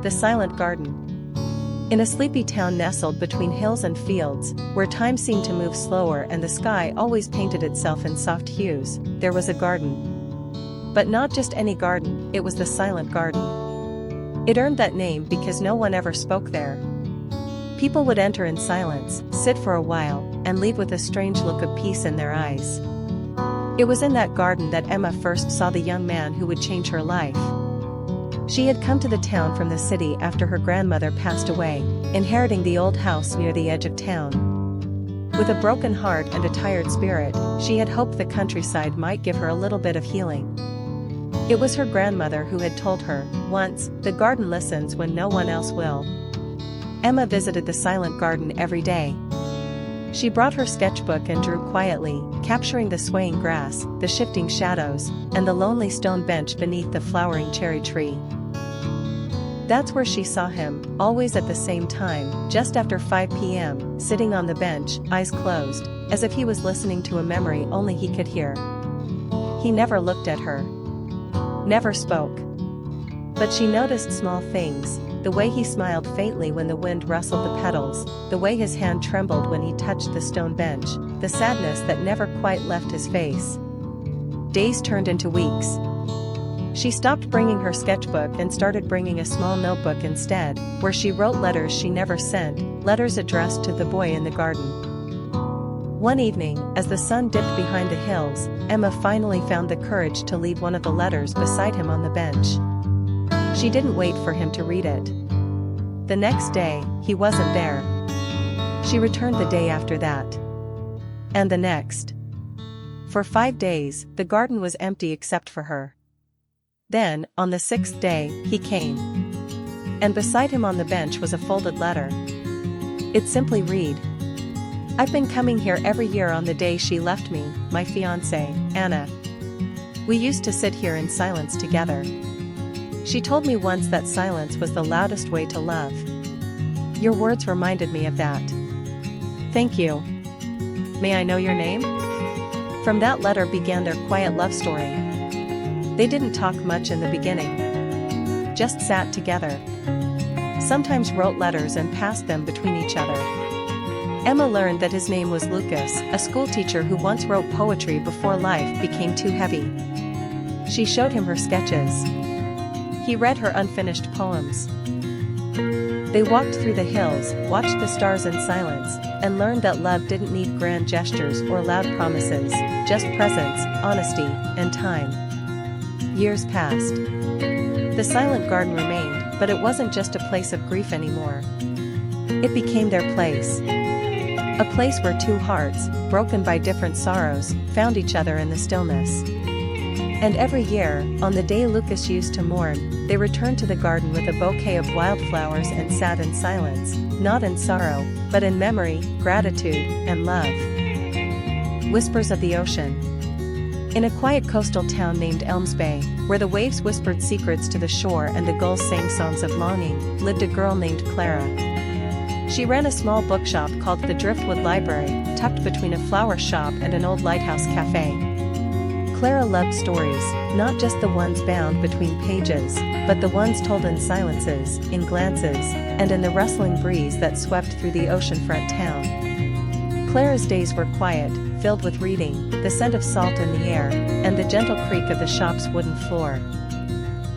The Silent Garden. In a sleepy town nestled between hills and fields, where time seemed to move slower and the sky always painted itself in soft hues, there was a garden. But not just any garden, it was the Silent Garden. It earned that name because no one ever spoke there. People would enter in silence, sit for a while, and leave with a strange look of peace in their eyes. It was in that garden that Emma first saw the young man who would change her life. She had come to the town from the city after her grandmother passed away, inheriting the old house near the edge of town. With a broken heart and a tired spirit, she had hoped the countryside might give her a little bit of healing. It was her grandmother who had told her, once, "The garden listens when no one else will." Emma visited the Silent Garden every day. She brought her sketchbook and drew quietly, capturing the swaying grass, the shifting shadows, and the lonely stone bench beneath the flowering cherry tree. That's where she saw him, always at the same time, just after 5 p.m., sitting on the bench, eyes closed, as if he was listening to a memory only he could hear. He never looked at her. Never spoke. But she noticed small things, the way he smiled faintly when the wind rustled the petals, the way his hand trembled when he touched the stone bench, the sadness that never quite left his face. Days turned into weeks. She stopped bringing her sketchbook and started bringing a small notebook instead, where she wrote letters she never sent, letters addressed to the boy in the garden. One evening, as the sun dipped behind the hills, Emma finally found the courage to leave one of the letters beside him on the bench. She didn't wait for him to read it. The next day, he wasn't there. She returned the day after that. And the next. For 5 days, the garden was empty except for her. Then, on the 6th day, he came. And beside him on the bench was a folded letter. It simply read, "I've been coming here every year on the day she left me, my fiancée, Anna. We used to sit here in silence together. She told me once that silence was the loudest way to love. Your words reminded me of that. Thank you. May I know your name?" From that letter began their quiet love story. They didn't talk much in the beginning. Just sat together. Sometimes wrote letters and passed them between each other. Emma learned that his name was Lucas, a schoolteacher who once wrote poetry before life became too heavy. She showed him her sketches. He read her unfinished poems. They walked through the hills, watched the stars in silence, and learned that love didn't need grand gestures or loud promises, just presence, honesty, and time. Years passed. The Silent Garden remained, but it wasn't just a place of grief anymore. It became their place. A place where two hearts, broken by different sorrows, found each other in the stillness. And every year, on the day Lucas used to mourn, they returned to the garden with a bouquet of wildflowers and sat in silence, not in sorrow, but in memory, gratitude, and love. Whispers of the Ocean. In a quiet coastal town named Elms Bay, where the waves whispered secrets to the shore and the gulls sang songs of longing, lived a girl named Clara. She ran a small bookshop called the Driftwood Library, tucked between a flower shop and an old lighthouse cafe. Clara loved stories, not just the ones bound between pages, but the ones told in silences, in glances, and in the rustling breeze that swept through the oceanfront town. Clara's days were quiet, filled with reading, the scent of salt in the air, and the gentle creak of the shop's wooden floor.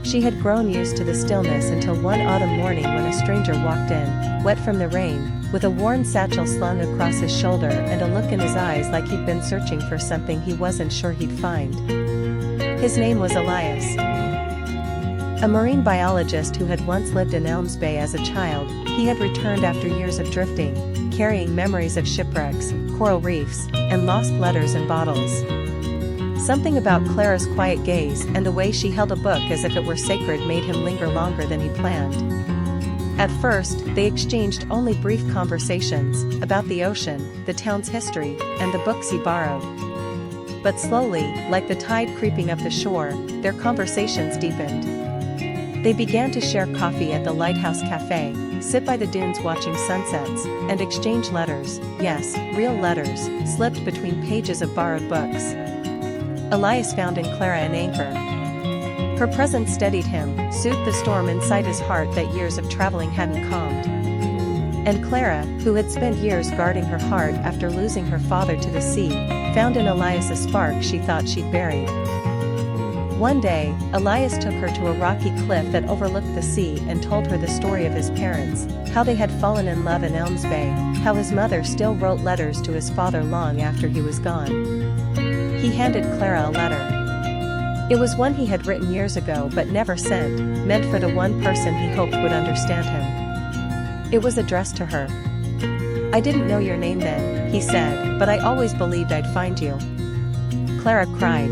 She had grown used to the stillness until one autumn morning when a stranger walked in, wet from the rain, with a worn satchel slung across his shoulder and a look in his eyes like he'd been searching for something he wasn't sure he'd find. His name was Elias. A marine biologist who had once lived in Elms Bay as a child, he had returned after years of drifting, carrying memories of shipwrecks, coral reefs, and lost letters and bottles. Something about Clara's quiet gaze and the way she held a book as if it were sacred made him linger longer than he planned. At first, they exchanged only brief conversations about the ocean, the town's history, and the books he borrowed. But slowly, like the tide creeping up the shore, their conversations deepened. They began to share coffee at the Lighthouse Cafe, sit by the dunes watching sunsets, and exchange letters, yes, real letters, slipped between pages of borrowed books. Elias found in Clara an anchor. Her presence steadied him, soothed the storm inside his heart that years of traveling hadn't calmed. And Clara, who had spent years guarding her heart after losing her father to the sea, found in Elias a spark she thought she'd buried. One day, Elias took her to a rocky cliff that overlooked the sea and told her the story of his parents, how they had fallen in love in Elms Bay, how his mother still wrote letters to his father long after he was gone. He handed Clara a letter. It was one he had written years ago but never sent, meant for the one person he hoped would understand him. It was addressed to her. "I didn't know your name then," he said, "but I always believed I'd find you." Clara cried.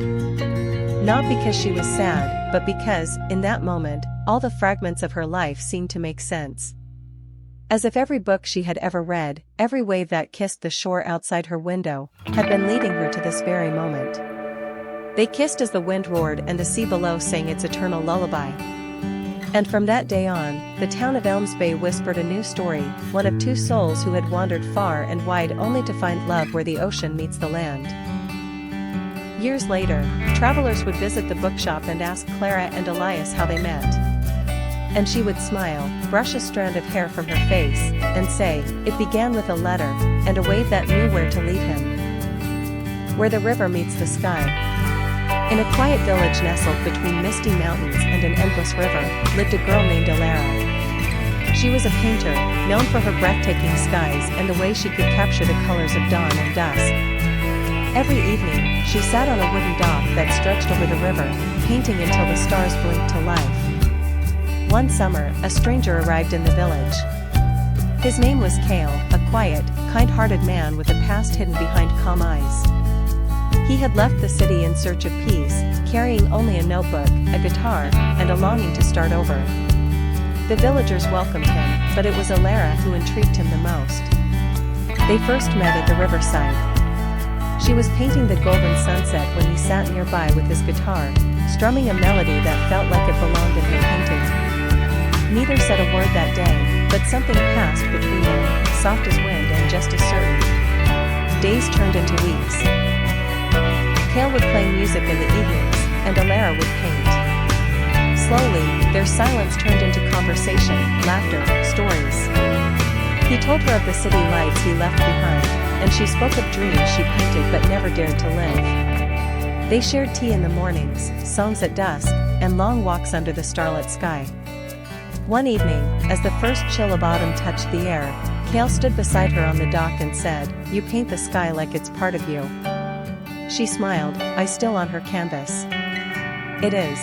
Not because she was sad, but because, in that moment, all the fragments of her life seemed to make sense. As if every book she had ever read, every wave that kissed the shore outside her window, had been leading her to this very moment. They kissed as the wind roared and the sea below sang its eternal lullaby. And from that day on, the town of Elms Bay whispered a new story, one of two souls who had wandered far and wide only to find love where the ocean meets the land. Years later, travelers would visit the bookshop and ask Clara and Elias how they met. And she would smile, brush a strand of hair from her face, and say, "It began with a letter, and a wave that knew where to lead him. Where the river meets the sky." In a quiet village nestled between misty mountains and an endless river, lived a girl named Alara. She was a painter, known for her breathtaking skies and the way she could capture the colors of dawn and dusk. Every evening, she sat on a wooden dock that stretched over the river, painting until the stars blinked to life. One summer, a stranger arrived in the village. His name was Cale, a quiet, kind-hearted man with a past hidden behind calm eyes. He had left the city in search of peace, carrying only a notebook, a guitar, and a longing to start over. The villagers welcomed him, but it was Alara who intrigued him the most. They first met at the riverside. She was painting the golden sunset when he sat nearby with his guitar, strumming a melody that felt like it belonged in her painting. Neither said a word that day, but something passed between them, soft as wind and just as certain. Days turned into weeks. Cale would play music in the evenings, and Alara would paint. Slowly, their silence turned into conversation, laughter, stories. He told her of the city lights he left behind, and she spoke of dreams she painted but never dared to live. They shared tea in the mornings, songs at dusk, and long walks under the starlit sky. One evening, as the first chill of autumn touched the air, Cale stood beside her on the dock and said, "You paint the sky like it's part of you." She smiled, eyes still on her canvas. "It is.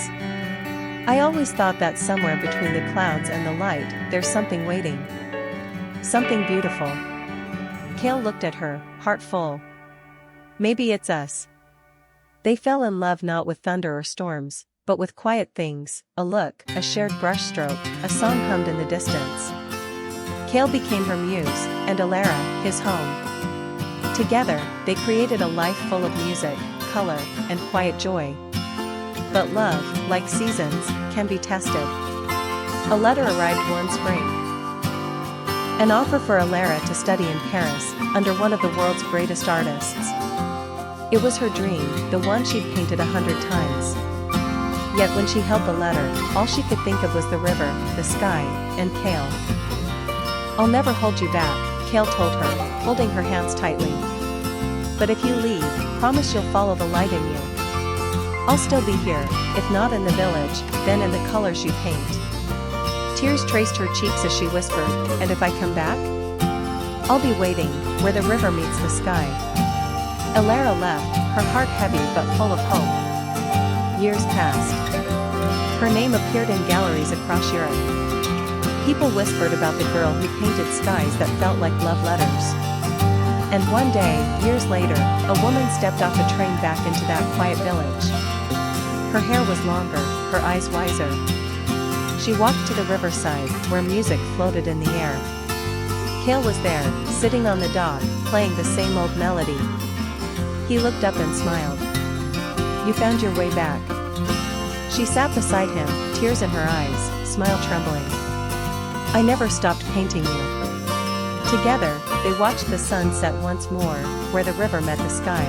I always thought that somewhere between the clouds and the light, there's something waiting. Something beautiful." Cale looked at her, heart full. "Maybe it's us." They fell in love not with thunder or storms, but with quiet things, a look, a shared brushstroke, a song hummed in the distance. Cale became her muse, and Alara, his home. Together, they created a life full of music, color, and quiet joy. But love, like seasons, can be tested. A letter arrived one spring. An offer for Alara to study in Paris, under one of the world's greatest artists. It was her dream, the one she'd painted 100 times. Yet when she held the letter, all she could think of was the river, the sky, and Cale. "I'll never hold you back," Cale told her, holding her hands tightly. "But if you leave, promise you'll follow the light in you. I'll still be here, if not in the village, then in the colors you paint." Tears traced her cheeks as she whispered, "And if I come back? I'll be waiting, where the river meets the sky." Alara left, her heart heavy but full of hope. Years passed. Her name appeared in galleries across Europe. People whispered about the girl who painted skies that felt like love letters. And one day, years later, a woman stepped off a train back into that quiet village. Her hair was longer, her eyes wiser. She walked to the riverside, where music floated in the air. Cale was there, sitting on the dock, playing the same old melody. He looked up and smiled. "You found your way back." She sat beside him, tears in her eyes, smile trembling. "I never stopped painting you." Together, they watched the sun set once more, where the river met the sky.